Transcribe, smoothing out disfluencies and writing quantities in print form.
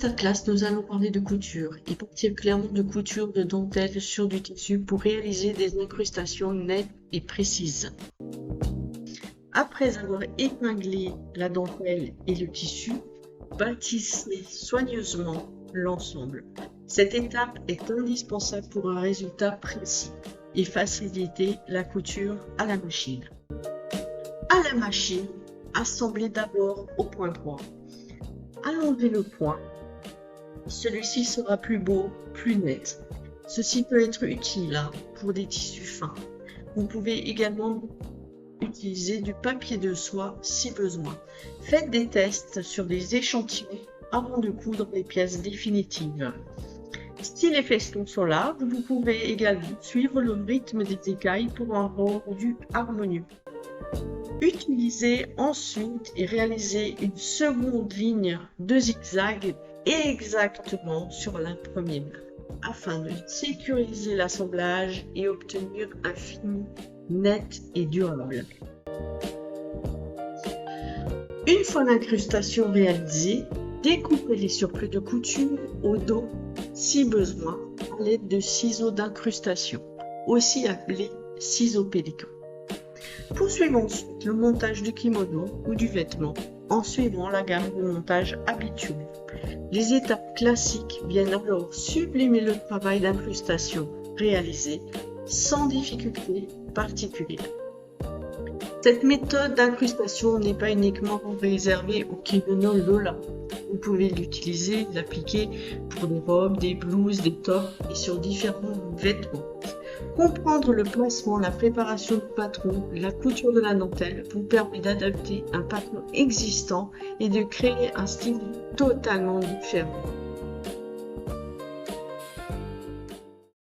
masterclass, nous allons parler de couture et particulièrement de couture de dentelle sur du tissu pour réaliser des incrustations nettes et précises. Après avoir épinglé la dentelle et le tissu, bâtissez soigneusement l'ensemble. Cette étape est indispensable pour un résultat précis et faciliter la couture à la machine. À la machine, assemblez d'abord au point droit. Allongez le point. Celui-ci sera plus beau, plus net. Ceci peut être utile pour des tissus fins. Vous pouvez également utiliser du papier de soie si besoin. Faites des tests sur des échantillons avant de coudre les pièces définitives. Si les festons sont là, vous pouvez également suivre le rythme des écailles pour un rendu harmonieux. Utilisez ensuite et réalisez une seconde ligne de zigzag exactement sur la première afin de sécuriser l'assemblage et obtenir un fini net et durable. Une fois l'incrustation réalisée, découpez les surplus de couture au dos si besoin à l'aide de ciseaux d'incrustation, aussi appelés ciseaux pélicans. Poursuivons ensuite le montage du kimono ou du vêtement en suivant la gamme de montage habituelle. Les étapes classiques viennent alors sublimer le travail d'incrustation réalisé sans difficulté particulière. Cette méthode d'incrustation n'est pas uniquement réservée au kimono Lola. Vous pouvez l'utiliser, l'appliquer pour des robes, des blouses, des tops et sur différents vêtements. Comprendre le placement, la préparation du patron, la couture de la dentelle vous permet d'adapter un patron existant et de créer un style totalement différent.